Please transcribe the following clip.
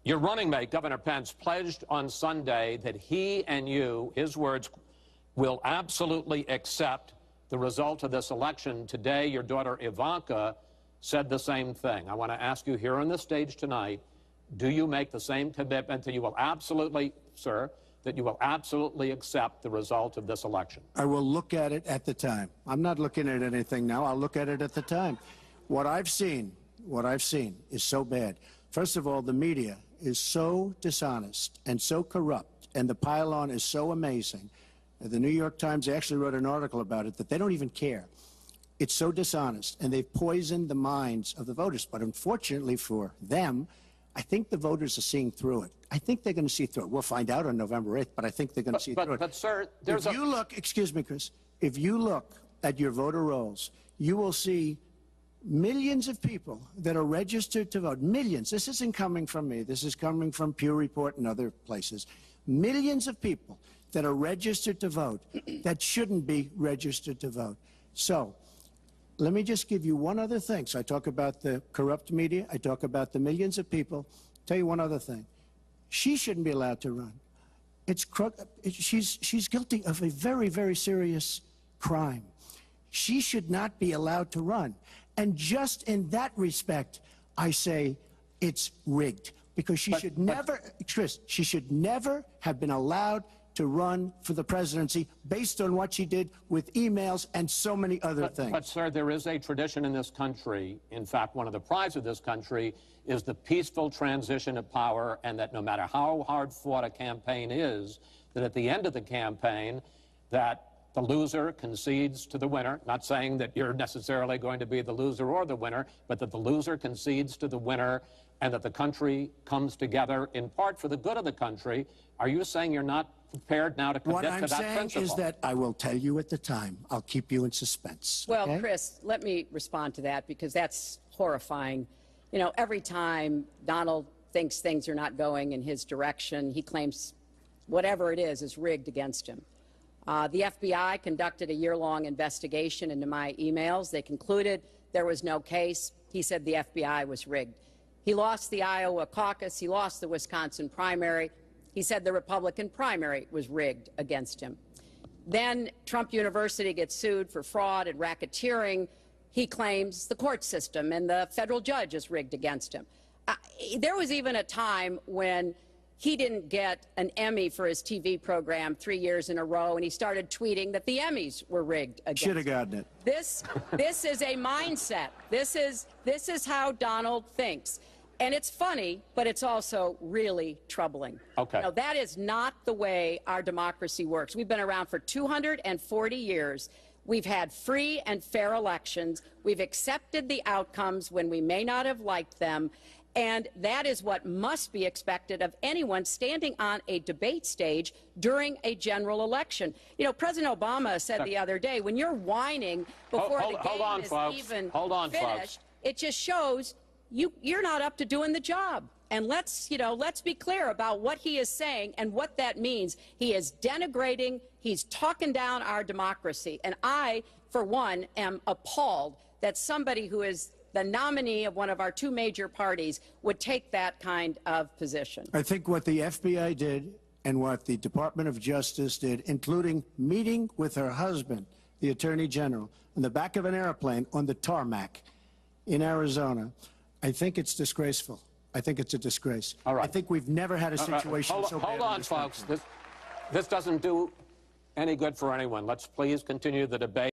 Your running mate, Governor Pence, pledged on Sunday that he and you, his words, will absolutely accept the result of this election. Today, your daughter Ivanka said the same thing. I want to ask you here on the stage tonight, do you make the same commitment that you will absolutely, sir, that you will absolutely accept the result of this election? I will look at it at the time. I'm not looking at anything now. I'll look at it at the time. What I've seen is so bad. First of all, the media is so dishonest and so corrupt, and the pile-on is so amazing. The New York Times actually wrote an article about it that they don't even care. It's so dishonest, and they've poisoned the minds of the voters. But unfortunately for them, I think the voters are seeing through it. I think they're going to see through it. We'll find out on November 8th, but I think they're going to see through it. But, sir, there's you look, excuse me, Chris, if you look at your voter rolls, you will see millions of people that are registered to vote. Millions. This isn't coming from me. This is coming from Pew Report and other places. Millions of people that are registered to vote that shouldn't be registered to vote. So let me just give you one other thing. So I talk about the corrupt media. I talk about the millions of people. Tell you one other thing. She shouldn't be allowed to run. She's guilty of a very, very serious crime. She should not be allowed to run. And just in that respect, I say it's rigged, because she should never, Chris, she should never have been allowed to run for the presidency based on what she did with emails and so many other things. But, sir, there is a tradition in this country. In fact, one of the prides of this country is the peaceful transition of power, and that no matter how hard fought a campaign is, that at the end of the campaign, that the loser concedes to the winner. Not saying that you're necessarily going to be the loser or the winner, but that the loser concedes to the winner, and that the country comes together in part for the good of the country. Are you saying you're not prepared now to commit to that principle? What I'm saying is that I will tell you at the time. I'll keep you in suspense. Well, okay? Chris, let me respond to that, because that's horrifying. You know, every time Donald thinks things are not going in his direction, he claims whatever it is rigged against him. The FBI conducted a year-long investigation into my emails. They concluded there was no case. He said the FBI was rigged. He lost the Iowa caucus. He lost the Wisconsin primary. He said the Republican primary was rigged against him. Then Trump University gets sued for fraud and racketeering. He claims the court system and the federal judge is rigged against him. There was even a time when he didn't get an Emmy for his TV program 3 years in a row, and he started tweeting that the Emmys were rigged against him. Should have gotten it. This is a mindset. This is how Donald thinks. And it's funny, but it's also really troubling. Okay. You know, that is not the way our democracy works. We've been around for 240 years. We've had free and fair elections. We've accepted the outcomes when we may not have liked them. And that is what must be expected of anyone standing on a debate stage during a general election. You know, President Obama said the other day, when you're whining before the game is even finished, it just shows you're not up to doing the job. And let's be clear about what he is saying and what that means. He is denigrating, he's talking down our democracy. And I, for one, am appalled that somebody who is the nominee of one of our two major parties would take that kind of position. I think what the FBI did and what the Department of Justice did, including meeting with her husband, the Attorney General, in the back of an airplane on the tarmac in Arizona, I think it's disgraceful. I think it's a disgrace. All right. I think we've never had a situation so bad. Hold on, folks. This doesn't do any good for anyone. Let's please continue the debate.